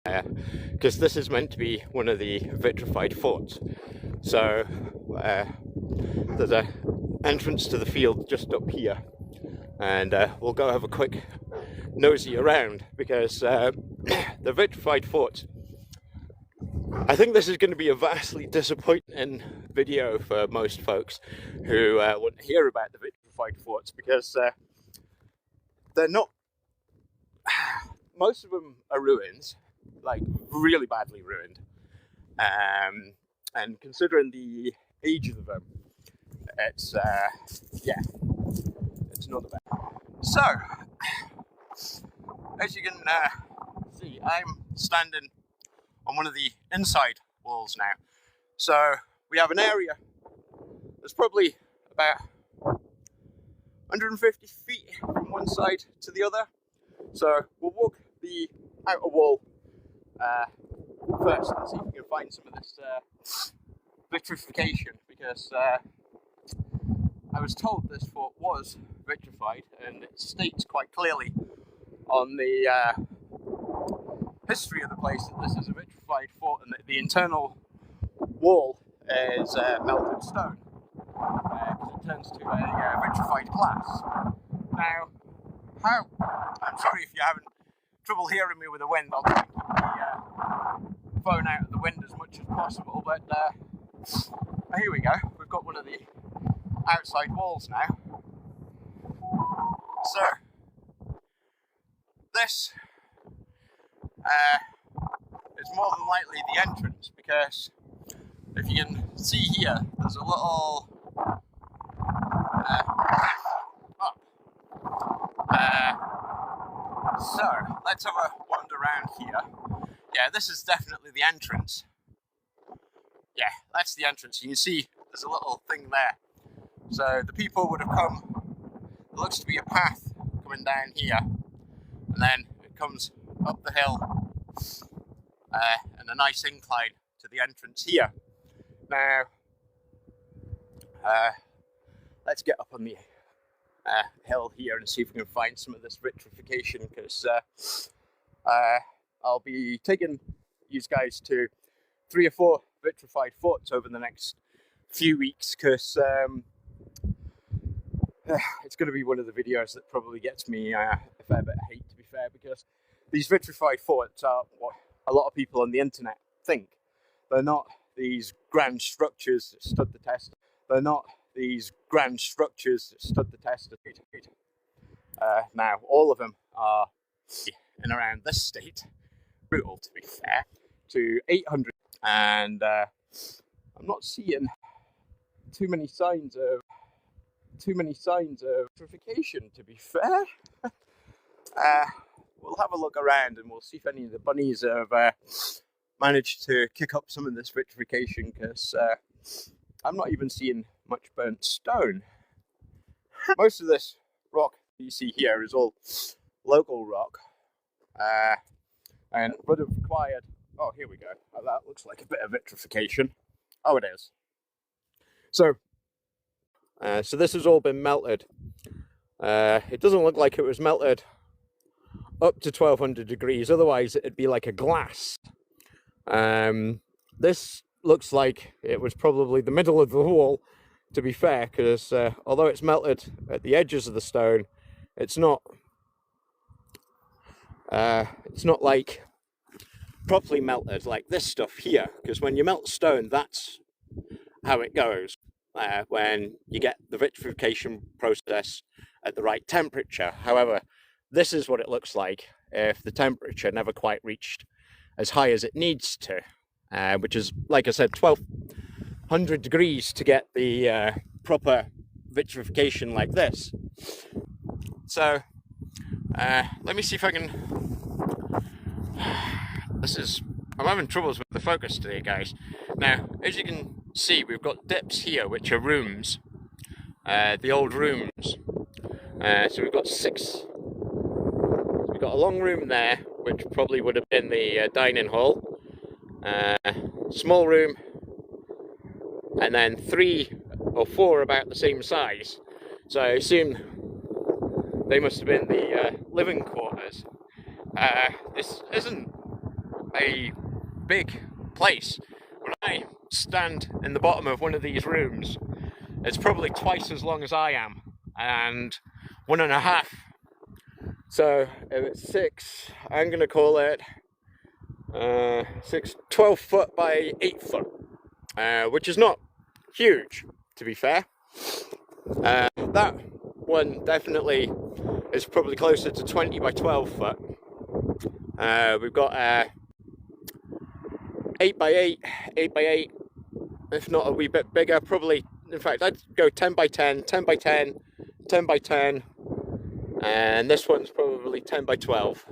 because this is meant to be one of the vitrified forts. So there's an entrance to the field just up here, and we'll go have a quick nosy around, because the vitrified forts, I think this is going to be a vastly disappointing video for most folks who want to hear about the vitrified forts, because they're not, most of them are ruins, like really badly ruined, and considering the age of them, it's yeah, it's not bad. So as you can see, I'm standing on one of the inside walls now. So we have an area that's probably about 150 feet from one side to the other. So we'll walk the outer wall first and see if we can find some of this vitrification, because I was told this fort was vitrified, and it states quite clearly on the history of the place that this is a vitrified fort, and that the internal wall is melted stone, because it turns to a vitrified glass. Now, I'm sorry if you're having trouble hearing me with the wind. I'll try and keep the phone out of the wind as much as possible, but here we go. We've got one of the outside walls now. So this is more than likely the entrance, because if you can see here, there's a little up. So let's have a wander around here. Yeah, this is definitely the entrance. Yeah, that's the entrance. You can see there's a little thing there. So the people would have come, there looks to be a path coming down here, and then it comes up the hill and a nice incline to the entrance here. Now, let's get up on the hill here and see if we can find some of this vitrification, because I'll be taking you guys to 3 or 4 vitrified forts over the next few weeks, because it's going to be one of the videos that probably gets me a fair bit of hate, to be fair, because these vitrified forts are what a lot of people on the internet think. They're not these grand structures that stood the test. They're not these grand structures that stood the test of it. Now, all of them are in around this state, brutal to be fair, to 800, and I'm not seeing too many signs of vitrification, to be fair. We'll have a look around and we'll see if any of the bunnies have managed to kick up some of this vitrification, because I'm not even seeing much burnt stone. Most of this rock you see here is all local rock, and would have required, oh, here we go, that looks like a bit of vitrification. Oh, it is. So this has all been melted. It doesn't look like it was melted up to 1200 degrees, otherwise it'd be like a glass. This looks like it was probably the middle of the wall, to be fair, because although it's melted at the edges of the stone, it's not like properly melted like this stuff here, because when you melt stone, that's how it goes. When you get the vitrification process at the right temperature. However, this is what it looks like if the temperature never quite reached as high as it needs to, which is, like I said, 1200 degrees to get the proper vitrification like this. So let me see if I can, I'm having troubles with the focus today, guys. Now, as you can see, we've got dips here, which are rooms, the old rooms. So we've got 6. We've got a long room there, which probably would have been the dining hall. Small room, and then 3 or 4 about the same size. So I assume they must have been the living quarters. This isn't a big place. When I stand in the bottom of one of these rooms, it's probably twice as long as I am, and 1.5. So if it's 6, I'm going to call it 12 foot by 8 foot, which is not huge, to be fair. That one definitely is probably closer to 20 by 12 foot. We've got 8 by 8, 8 by 8, if not a wee bit bigger, probably. In fact, I'd go 10 by 10, 10 by 10, 10 by 10, and this one's probably 10 by 12.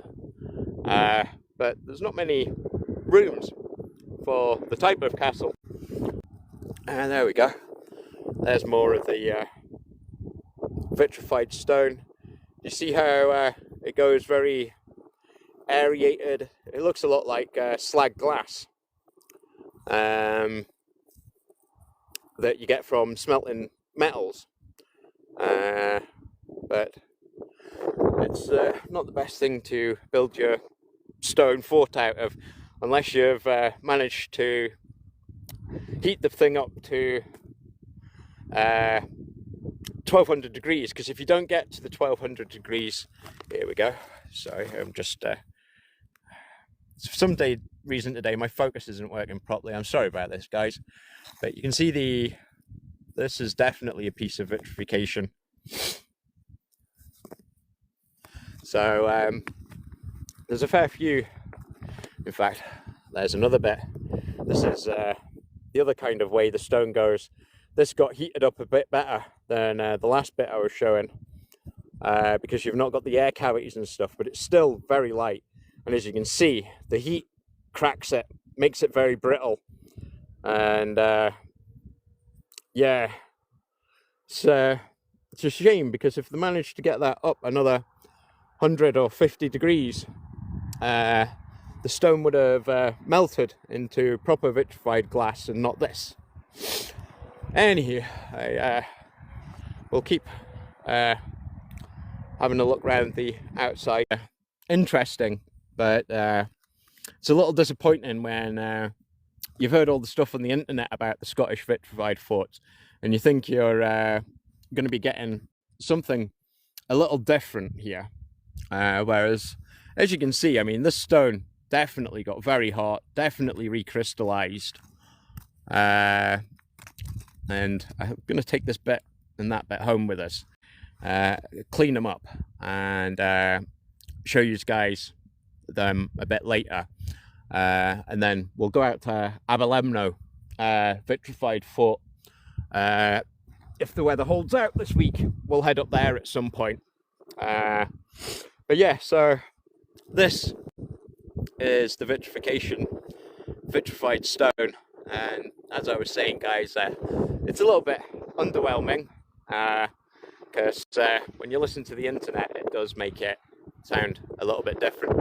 But there's not many rooms for the type of castle. And there we go. There's more of the vitrified stone. You see how it goes very aerated? It looks a lot like slag glass that you get from smelting metals. But it's not the best thing to build your stone fort out of, unless you've managed to heat the thing up to 1200 degrees, because if you don't get to the 1200 degrees, here we go, sorry, I'm just for some reason today my focus isn't working properly. I'm sorry about this, guys, but you can see this is definitely a piece of vitrification. So there's a fair few. In fact, there's another bit. This is the other kind of way the stone goes. This got heated up a bit better than the last bit I was showing, because you've not got the air cavities and stuff, but it's still very light. And as you can see, the heat cracks it, makes it very brittle. And yeah, it's a shame, because if they managed to get that up another 100 or 50 degrees, the stone would have melted into proper vitrified glass and not this. Anywho, I will keep having a look around the outside. Interesting, but it's a little disappointing when you've heard all the stuff on the internet about the Scottish vitrified forts, and you think you're going to be getting something a little different here. Whereas, as you can see, I mean, this stone definitely got very hot, definitely recrystallized. And I'm going to take this bit and that bit home with us, clean them up, and show you guys them a bit later. And then we'll go out to Aberlemno vitrified fort. If the weather holds out this week, we'll head up there at some point. But yeah, so this is the vitrified stone, and as I was saying, guys, it's a little bit underwhelming, because when you listen to the internet, it does make it sound a little bit different.